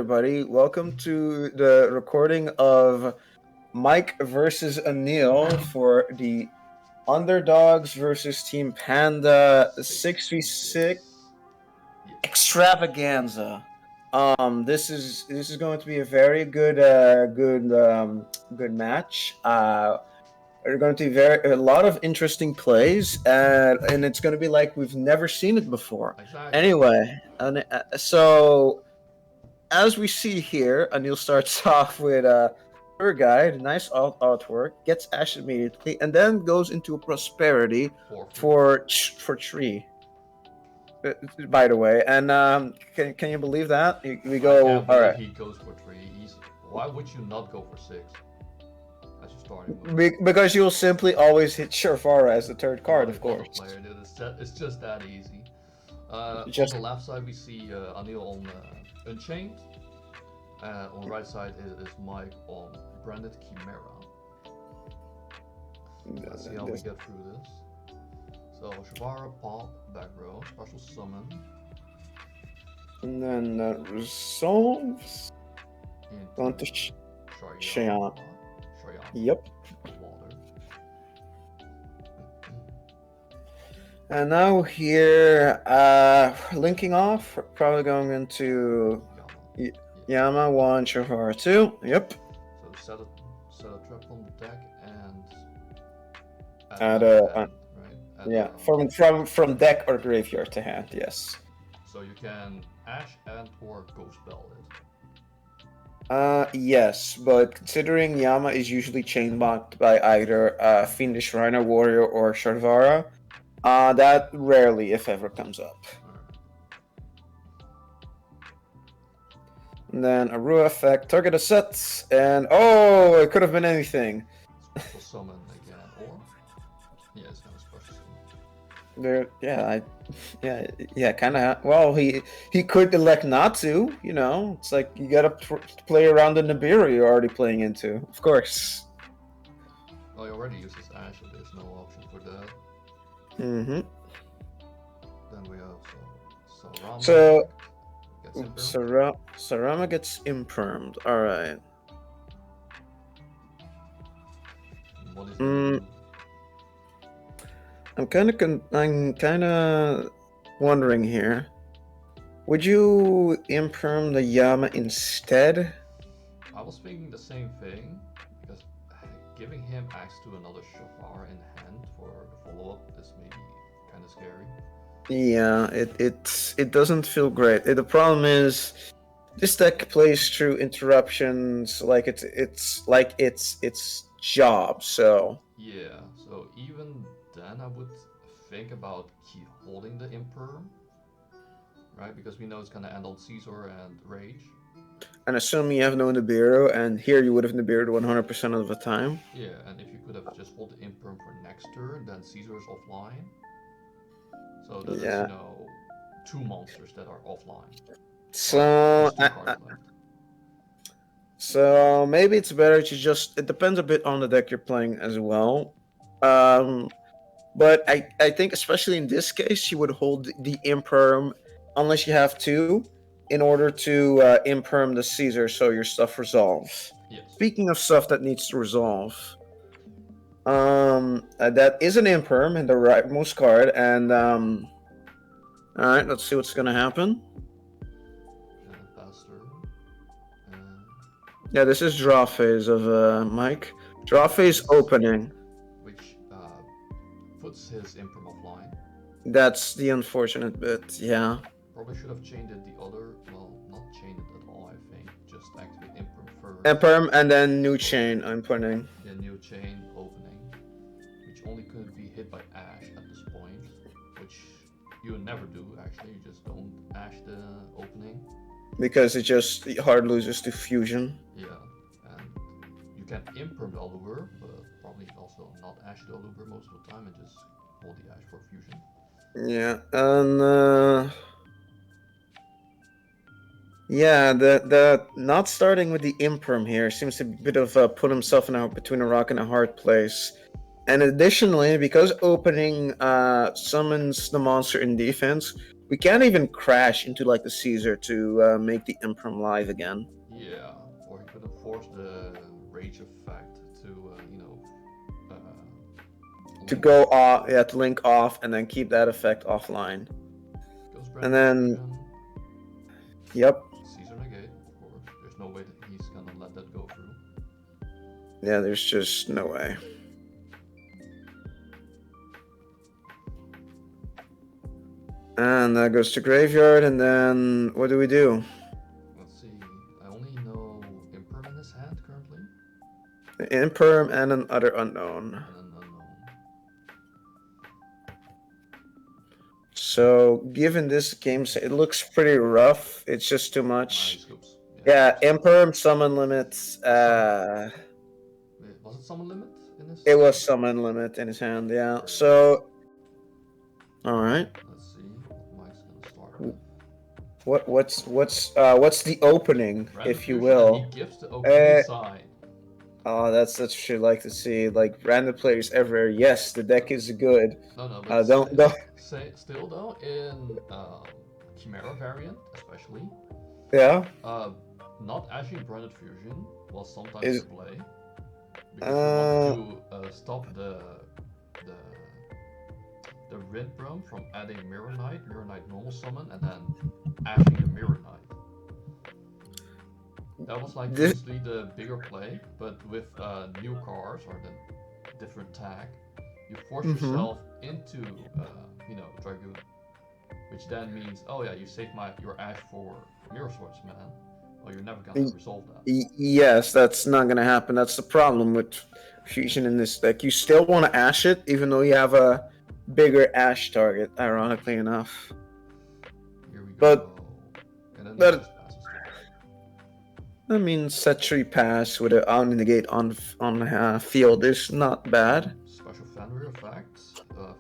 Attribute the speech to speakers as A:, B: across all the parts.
A: everybody. Welcome to the recording of Mike versus Anil for the Underdogs versus Team Panda 6v6 extravaganza. This is going to be a very good match. There are going to be a lot of interesting plays, and it's going to be like we've never seen it before.
B: Exactly.
A: Anyway, so as we see here, Anil starts off with tour guide, nice artwork, gets Ash immediately, and then goes into a prosperity for tree. By the way, and can you believe that we go?
B: I can't believe
A: All right,
B: he goes for 3. Why would you not go for 6? As your starting move.
A: because you'll simply always hit Sharvara as the third card, of course.
B: Player, dude. It's just that easy.
A: Just
B: on the left side we see Anil on Unchained. On the right side is Mike on Branded Chimera. Let's see how we get through this. So Shavara, pop, back row, special summon.
A: And then that resolves onto Cheyenne. Yep.
B: Water.
A: And now here, linking off, probably going into Yama 1, Shavara 2. Yep.
B: So set a trap on the deck and
A: add from deck or graveyard to hand. Yes.
B: So you can Ash and or Ghost Bell it.
A: Yes, but considering Yama is usually chainlocked by either Fiendish Rhino Warrior or Sharvara, that rarely, if ever, comes up. And then a Rua effect, target a set, and oh, it could have been anything.
B: Special summon again, or yeah, it's kind of special summon.
A: Yeah, kind of. Well, he could elect not to. You know, it's like you gotta play around the Nibiru you're already playing into, of course.
B: Well, he already uses Ash, so there's no option for that.
A: Mm-hmm.
B: Then we have Sarama.
A: Sarama gets impermed. All right.
B: What is that?
A: I'm kind of wondering here. Would you imperm the Yama instead?
B: I was thinking the same thing, because giving him access to another Shafar in hand for the follow-up is maybe kind of scary.
A: Yeah, it doesn't feel great. The problem is this deck plays through interruptions like it's job. So
B: yeah, so even then I would think about holding the Imperm, right? Because we know it's gonna end on Caesar and Rage.
A: And assuming you have no Nibiru, and here you would have Nibiru'd 100% of the time.
B: Yeah, and if you could have just hold the Imperm for next turn, then Caesar is offline. So that is, 2 monsters that are offline.
A: So maybe it's better to just. It depends a bit on the deck you're playing as well. But I think especially in this case, you would hold the Imperm unless you have to, in order to imperm the Caesar so your stuff resolves.
B: Yes.
A: Speaking of stuff that needs to resolve, that is an imperm in the rightmost card, and alright, let's see what's gonna happen. Yeah, this is draw phase of Mike. Draw phase opening.
B: Which puts his imperm offline.
A: That's the unfortunate bit, yeah.
B: Probably should have chained it the other, well, not chained it at all, I think. Just activate Imperm first.
A: Imperm and then new chain opening.
B: Yeah, new chain opening. Which only could be hit by Ash at this point. Which you would never do, actually. You just don't Ash the opening.
A: Because it just hard loses to fusion.
B: Yeah, and you can Imperm the Allure, but probably also not Ash the Allure most of the time and just hold the Ash for fusion.
A: Yeah, and yeah, the not starting with the Imperm here seems to be a bit of put himself between a rock and a hard place. And additionally, because opening summons the monster in defense, We can't even crash into like the Caesar to make the Imperm live again.
B: Yeah, or he could have forced the rage effect to,
A: To
B: link
A: go
B: off.
A: off, yeah, to link off and then keep that effect offline.
B: Goes
A: And
B: Brand
A: then,
B: Fusion.
A: yep,
B: Caesar negate, of course. There's no way that he's gonna let that go through.
A: yeah, there's just no way. And that goes to graveyard, and then what do we do?
B: Let's see. I only know Imperm in his hand currently.
A: Imperm and an other unknown.
B: And an unknown.
A: So, given this game, it looks pretty rough. It's just too much.
B: Scoops.
A: Yeah, Imperm, summon limits.
B: Wait, was it summon limit in his?
A: It was summon limit in his hand. Yeah.
B: Very
A: So, all right.
B: Let's see what Mike's gonna start with.
A: What's the opening,
B: Random
A: if you
B: fusion,
A: will?
B: and he gives the opening side.
A: Oh, that's what you like to see. Like random players everywhere. Yes, the deck is good.
B: No, but
A: don't.
B: Still though, in Chimera variant especially,
A: Yeah.
B: not actually branded fusion was sometimes
A: Is-
B: the play because you want to stop the Rinbrum from adding Mirror Knight normal summon, and then ashing the Mirror Knight. That was like usually the bigger play, but with new cards or the different tag, you force yourself into Dragoon, which then means, oh yeah, you save your Ash for Mirror Swordsman. Well, you're never gonna resolve that.
A: Yes, that's not gonna happen. That's the problem with fusion in this deck. You still want to ash it, even though you have a bigger ash target. Ironically enough.
B: Here we go.
A: But I mean, set 3 pass with an on negate on field is not bad.
B: Special Fenrir effect.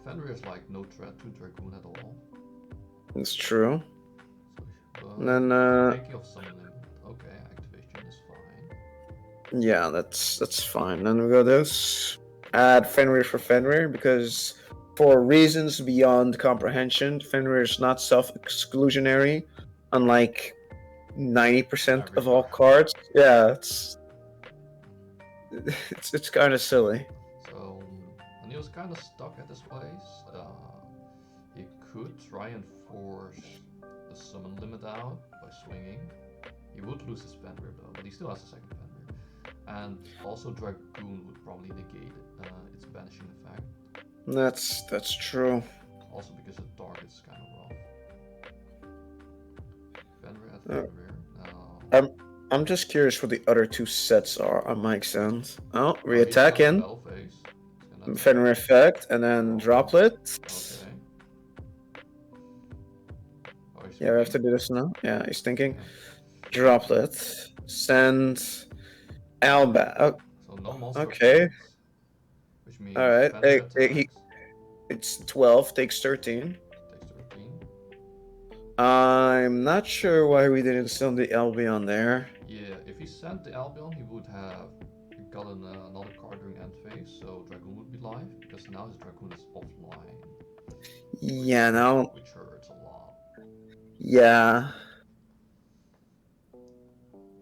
B: Fenrir is like no threat to Dragoon at all.
A: It's true.
B: So,
A: and then
B: taking off summon limit. Okay, activation is fine.
A: Yeah, that's fine. Then we go this. Add Fenrir for Fenrir because for reasons beyond comprehension, Fenrir is not self-exclusionary, unlike 90% of all cards. Yeah, it's kind of silly.
B: So Anil's kind of stuck at this place. He could try and force the summon limit out by swinging. He would lose his Fenrir though, but he still has a second Fenrir. And also Dragoon would probably negate its banishing effect.
A: That's true.
B: Also because the target's kind of rough. Fenrir at Fenrir.
A: I'm just curious what the other two sets are on Mike's end. Oh, re-attack in. Fenrir effect, and then droplet.
B: Okay.
A: Yeah, we have to do this now. Yeah, he's thinking. Droplet. Send Alba. Oh,
B: so no monster.
A: Okay.
B: Which means
A: alright. It's 12, takes 13.
B: Takes 13.
A: I'm not sure why we didn't send the Albion there.
B: Yeah, if he sent the Albion, he would have gotten another card during end phase, so Dragoon would be live, because now his Dragoon is offline.
A: Yeah, now.
B: Which hurts a lot.
A: Yeah.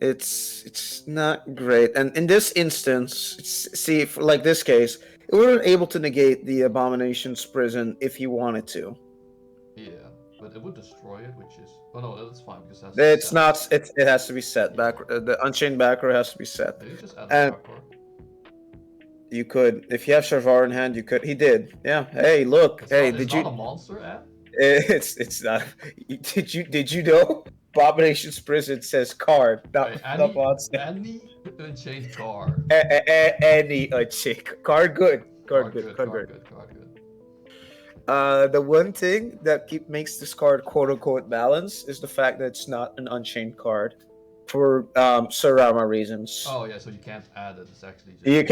A: It's not great. And in this instance, see, for like this case, it wasn't able to negate the Abomination's Prison if he wanted to.
B: Yeah, but it would destroy it, which is... Oh no, that's fine, because that's...
A: It's not... It has to be set.
B: Yeah.
A: The Unchained backer has to be set.
B: Did he just add
A: and
B: a card?
A: You could. If you have Sharvar in hand, you could. He did. Yeah. Hey, look.
B: It's not a monster app?
A: It's not. Did you know? Abomination's Prison says card, not monster.
B: Any Unchained card.
A: Any Unchained card. Good. Card good. The one thing that makes this card quote unquote balanced is the fact that it's not an Unchained card for Sarama reasons.
B: Oh yeah, so you can't add it. It's actually just...
A: You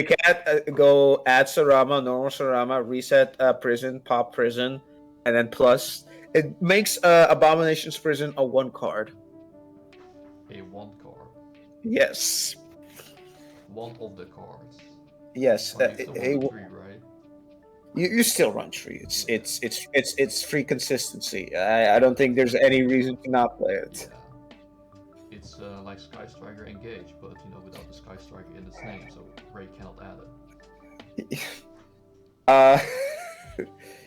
A: can't go add Sarama, normal Sarama, reset prison, pop prison, and then plus. It makes Abomination's Prison a 1 card.
B: A 1 card?
A: Yes.
B: One of the cards?
A: Yes.
B: Three, right?
A: you still run tree. It's
B: Yeah.
A: it's free consistency. I don't think there's any reason to not play it.
B: Yeah. It's like Sky Striker Engage, but without the Sky Striker in its name, so Ray cannot add it.
A: Uh,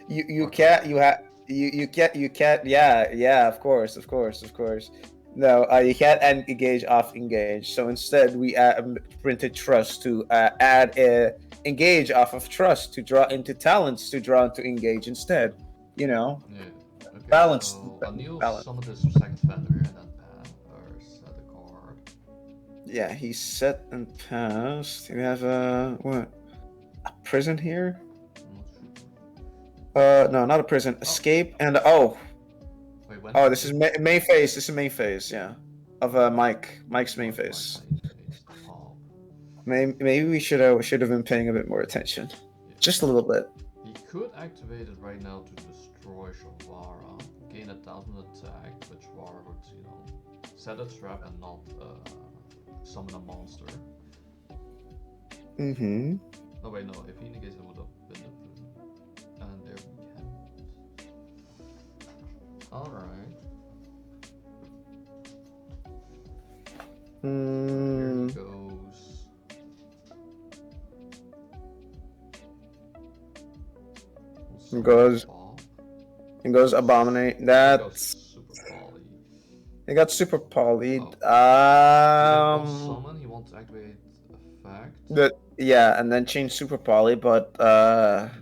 A: you
B: Or
A: can't
B: can
A: you have you can't yeah of course no you can't engage off engage, so instead we printed trust to add engage off of trust to draw into talents to draw into engage instead, you know.
B: Yeah. Okay,
A: Balance.
B: so Anil
A: Balance.
B: summoned his second Fender and then set a card.
A: Yeah, he set and passed. We have a prison here.
B: I'm not sure.
A: No, not a prison.
B: Oh.
A: Escape and
B: Wait, when
A: oh,
B: did
A: this is
B: it-
A: main phase. This is main phase. Yeah, of Mike's main phase.
B: Top.
A: Maybe we should have been paying a bit more attention,
B: Yeah.
A: just a little bit.
B: He could activate it right now to destroy Shavara, gain 1,000 attack, which Shavara would, set a trap and not summon a monster.
A: Mm-hmm.
B: No, wait, no. If he negates it, would have been the prison. And there we have it. Alright. Here he goes.
A: It goes abominate.
B: He
A: That
B: goes super poly.
A: it got super polyed.
B: Summon, he wants to activate effect.
A: Yeah, and then change super poly, but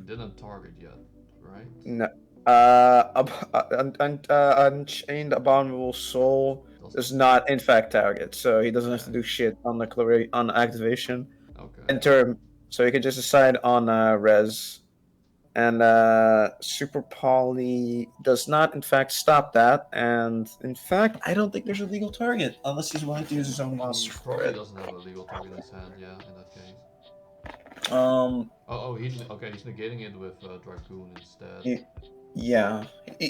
B: Didn't target yet, right?
A: no. Unchained Abominable Soul does not in fact target, so he doesn't have to do shit on the on activation.
B: Okay.
A: Enter, so he can just decide on res, and Super Poly does not in fact stop that. And in fact, I don't think there's a legal target unless he's willing to use his own monster.
B: He probably doesn't have a legal target in his hand. Yeah, in that case. He's negating it with Dragoon instead.
A: Yeah.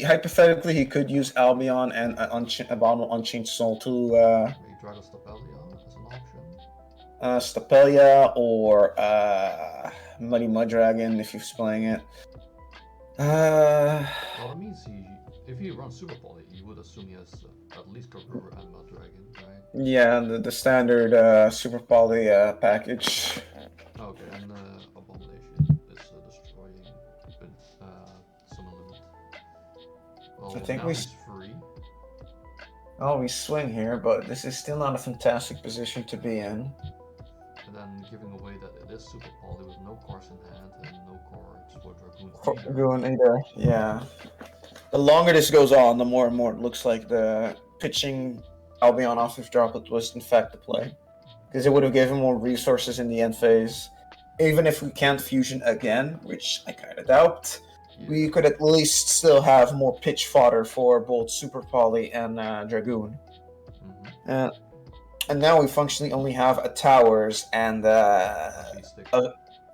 A: Hypothetically, he could use Albion and Abominable Unchained Soul to
B: Maybe Dragon Stapelia as an option.
A: Stapelia or Muddy Muddragon if he's playing it.
B: Well, that means if he runs Super Poly, you would assume he has at least Karur and Muddragon, right?
A: Yeah, the standard Super Poly package.
B: Okay, and Abomination is destroying Summon Limit. Well,
A: I think
B: now he's free.
A: Oh, we swing here, but this is still not a fantastic position to be in.
B: And then giving away that it is Super Poly with no cards in hand and no cards for Dragoon
A: either. Yeah. The longer this goes on, the more and more it looks like the pitching Albion off of Droplet was in fact the play. Because it would have given more resources in the end phase. Even if we can't fusion again, which I kind of doubt, we could at least still have more pitch fodder for both Super Poly and Dragoon.
B: Mm-hmm.
A: And now we functionally only have a towers and a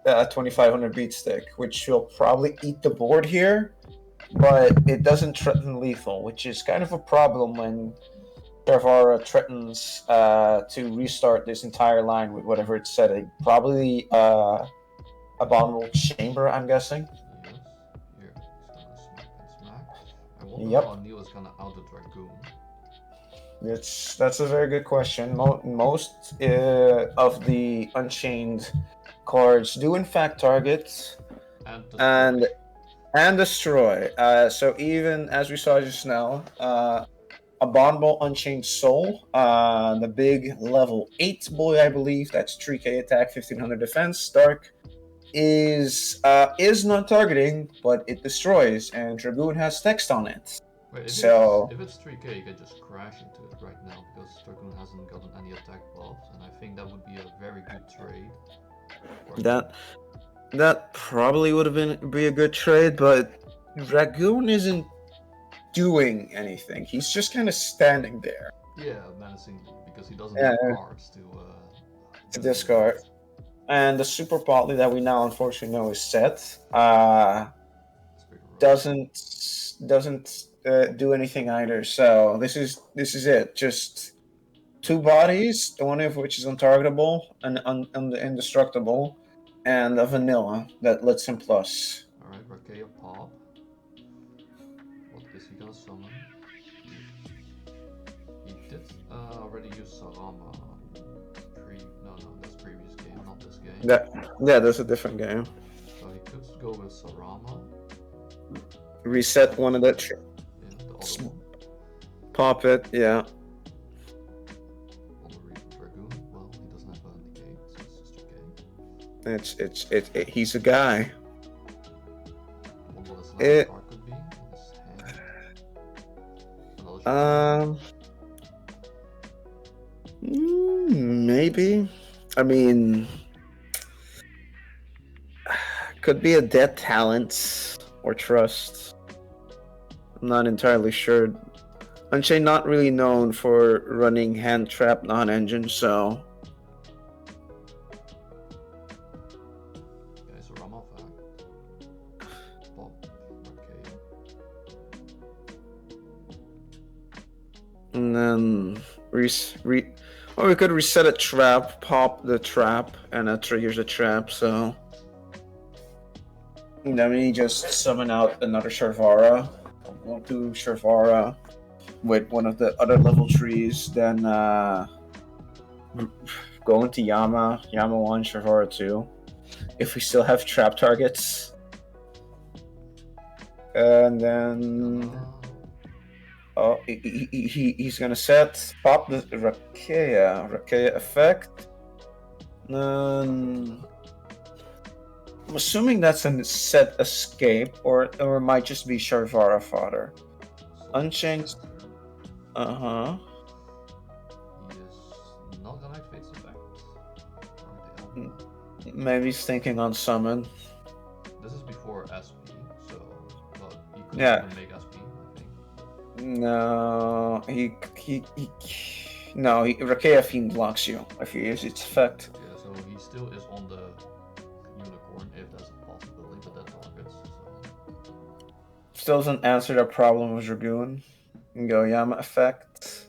A: 2500 beat stick, which will probably eat the board here, but it doesn't threaten lethal, which is kind of a problem when Shavara threatens to restart this entire line with whatever it's setting. Probably Abominable Chamber, I'm guessing.
B: Yes. Here, he's gonna smack and smack. I wonder how Anil is gonna out the Dragoon.
A: That's a very good question. Most of the Unchained cards do in fact target and destroy. So even as we saw just now, Abominable Unchained Soul, the big level 8 boy, I believe, that's 3k attack, 1500 defense, Dark, is not targeting, but it destroys, and Dragoon has text on it.
B: Wait, if it's 3k, you can just crash into it right now, because Dragoon hasn't gotten any attack buffs, and I think that would be a very good trade.
A: That probably would have be a good trade, but Dragoon isn't doing anything. He's just kind of standing there.
B: Yeah, menacing, because he doesn't have cards to
A: discard. And the Super Poly that we now unfortunately know is set doesn't do anything either. So this is it. Just two bodies, one of which is untargetable and indestructible, and a vanilla that lets him plus.
B: Alright, Rakea Pop. What is he gonna summon? He did already use Sarama. No, that's previous game, not this game.
A: Yeah, that's a different game.
B: So he could go with Sarama.
A: Reset one of the
B: Yeah, the other one.
A: Pop it, yeah.
B: Dragoon. Well, he doesn't have a negate, so it's just a game.
A: He's a guy.
B: What his last card could be in his hand.
A: Maybe. I mean, could be a dead talent or trust. I'm not entirely sure. Unchained not really known for running hand trap non-engine, so.
B: Yeah, it's a Rama fact. Pop,
A: And then or we could reset a trap, pop the trap, and that triggers a trap, so. And then we just summon out another Sharvara. We'll do Sharvara with one of the other level trees, then go into Yama 1, Sharvara 2. If we still have trap targets. And then. Oh, he's gonna pop the Rakea effect. I'm assuming that's a set escape, or it might just be Sharvara fodder. Unchained.
B: He is not gonna activate his effect.
A: Maybe he's thinking on summon.
B: This is before SP, so he could
A: Yeah.
B: even make SP, I think.
A: No, Rakea Fiend blocks you if you use its effect.
B: Yeah, so he still is on the unicorn if that's a possibility, but that targets. So.
A: Still doesn't answer the problem with Dragoon. And go Yama effect.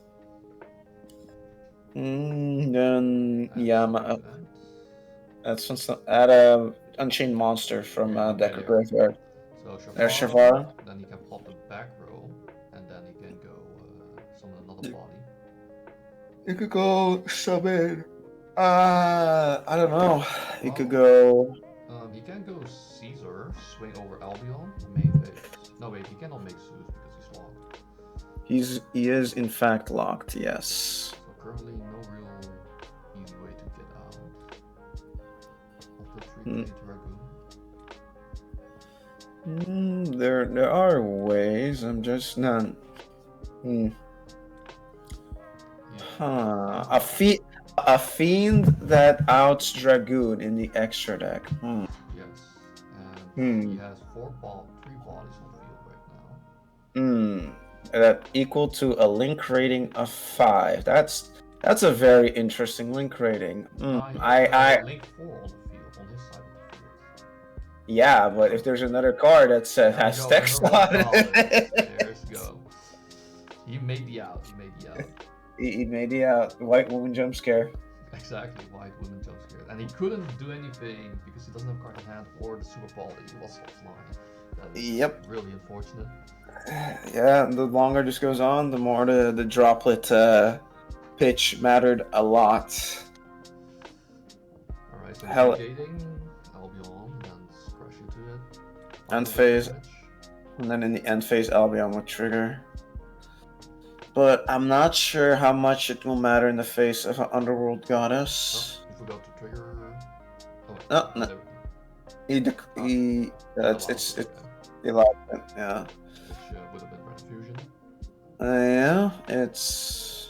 A: Then Yama. That's add a Unchained monster from deck or graveyard.
B: So
A: Sharvara.
B: Then he can pop the back row, and then he can go summon another body.
A: You could go summon. I don't know. You could go.
B: He can go Caesar, swing over Albion, main phase. No wait, he cannot make Zeus because he's locked.
A: He is in fact locked. Yes.
B: So currently, no real easy way to get out of the 3K Dragoon.
A: There are ways. I'm just not.
B: Yeah.
A: A fiend that outs Dragoon in the extra deck.
B: Yes, and he has 3 bodies on the field right now.
A: That equal to a link rating of 5. That's a very interesting link rating.
B: I link 4 on the field on his side of the field.
A: Yeah, but if there's another card that has text slot,
B: there's go. He made the out.
A: He made the out. White woman jump scare.
B: Exactly, white woman jump scare. And he couldn't do anything because he doesn't have card in hand or the super poly. He was offline. That is really unfortunate.
A: Yeah, the longer this goes on, the more the droplet pitch mattered a lot.
B: Alright, so negating Albion and crush into it.
A: End phase. And then in the end phase, Albion will trigger. But I'm not sure how much it will matter in the face of an Underworld Goddess.
B: Oh, you forgot to trigger.
A: Oh, no. It's he locked it, yeah.
B: Which would have been Transfusion.
A: Yeah, it's.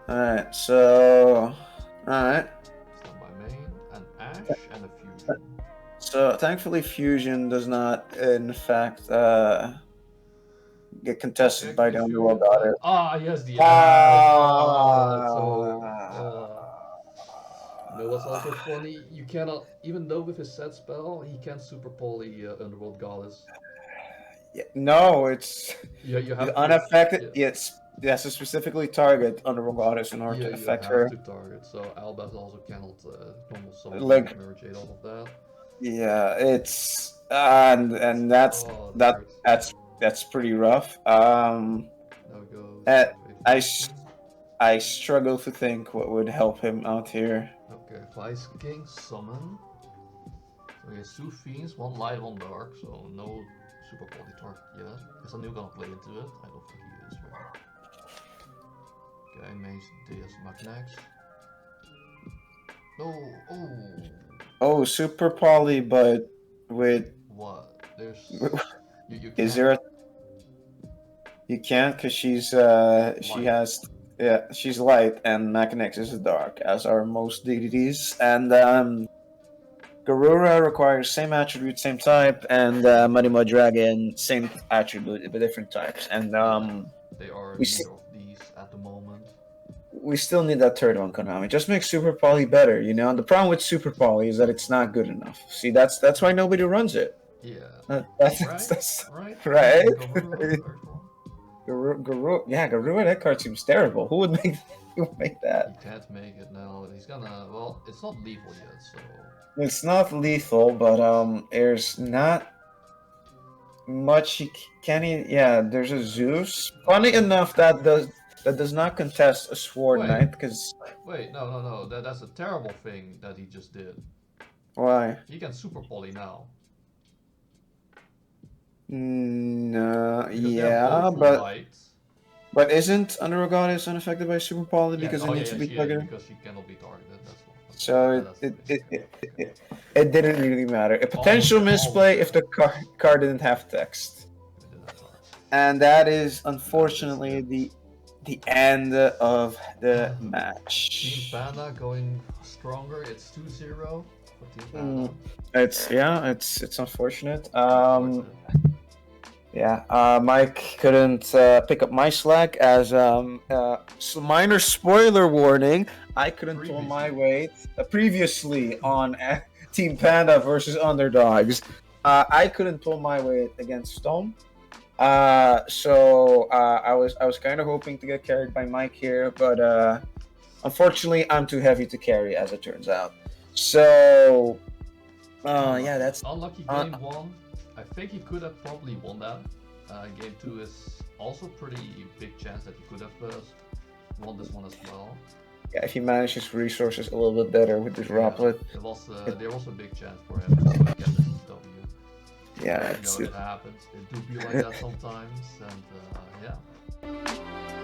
A: Alright, so. Alright.
B: Stand by main, an Ash, and a Fusion.
A: So, thankfully, Fusion does not, in fact, get contested by the Underworld Goddess.
B: Yes, the You know what's also funny? You cannot, even though with his set spell, he can't super poly Underworld Goddess.
A: Yeah, no, it's
B: you have
A: unaffected. Yes, it has to specifically target Underworld Goddess in order to affect her.
B: To target. So Albaz also cannot normal summon
A: like
B: Mirror Jade off of that.
A: Yeah, it's and
B: Oh, that hurts.
A: that's pretty rough.
B: Now it goes
A: Uh, I
B: Fate
A: s-
B: Fortune.
A: I struggle to think what would help him out here.
B: Okay, Vice King Summon. So he has two Fiends, one Light, one Dark, so no super quality target yet. Is Anil gonna play into it? I don't think he is, right? Okay, Mage DS Magnex. No, oh!
A: Oh, super poly, but with
B: What? There's. You
A: is
B: can't.
A: there a you can't because she
B: Light.
A: has yeah she's light and Mechanics is dark as are most deities and Garura requires same attribute same type and Muddy Mud Dragon same attribute but different types and
B: Yeah, they are
A: we
B: neither of these at the moment.
A: we still need that third one, Konami. Just make Super Poly better, you know. And the problem with Super Poly is that it's not good enough. See, that's why nobody runs it.
B: Yeah.
A: That's,
B: Right?
A: that's
B: Right?
A: right.
B: Gahura, third one.
A: Garou, that card seems terrible. Who would make who would make
B: He
A: that?
B: can't make it now. He's gonna. Well, it's not lethal yet, so.
A: It's not lethal, but there's not much he can he. Yeah, there's a Zeus. Funny enough, that does not contest a Sword
B: Wait,
A: Knight because
B: wait, no. That's a terrible thing that he just did.
A: why?
B: He can super poly now.
A: No,
B: Because they're
A: yeah,
B: both
A: but
B: light.
A: isn't Underdog Goddess unaffected by Super Poly
B: Yeah,
A: because it
B: oh
A: needs
B: yeah,
A: to
B: yeah,
A: be
B: she is
A: targeted?
B: because she cannot be targeted. That's one. Okay,
A: So
B: that's basically
A: it didn't really matter. A
B: almost
A: potential
B: there, almost
A: misplay if
B: there.
A: the card didn't have text,
B: We did that card.
A: and that is
B: That is
A: unfortunately
B: it.
A: the end of the
B: Team
A: match.
B: Panda going stronger. It's 2-0 for Team Panda.
A: Mm, it's yeah, it's unfortunate.
B: Unfortunate.
A: Yeah, Mike couldn't pick up my slack as minor spoiler warning. I couldn't pull my
B: Previously.
A: weight previously on Team Panda versus Underdogs. I couldn't pull my weight against Stone. I was kind of hoping to get carried by Mike here, but unfortunately, I'm too heavy to carry, as it turns out. So yeah,
B: Unlucky.
A: that's
B: Unlucky
A: uh,
B: game one. I think he could have probably won that. Game two is also pretty big chance that he could have won this one as well.
A: yeah. If he manages resources a little bit better with this
B: Yeah,
A: Droplet,
B: there was a big chance for him to get this W.
A: yeah,
B: But you know, it happens. It do be like that sometimes, and yeah.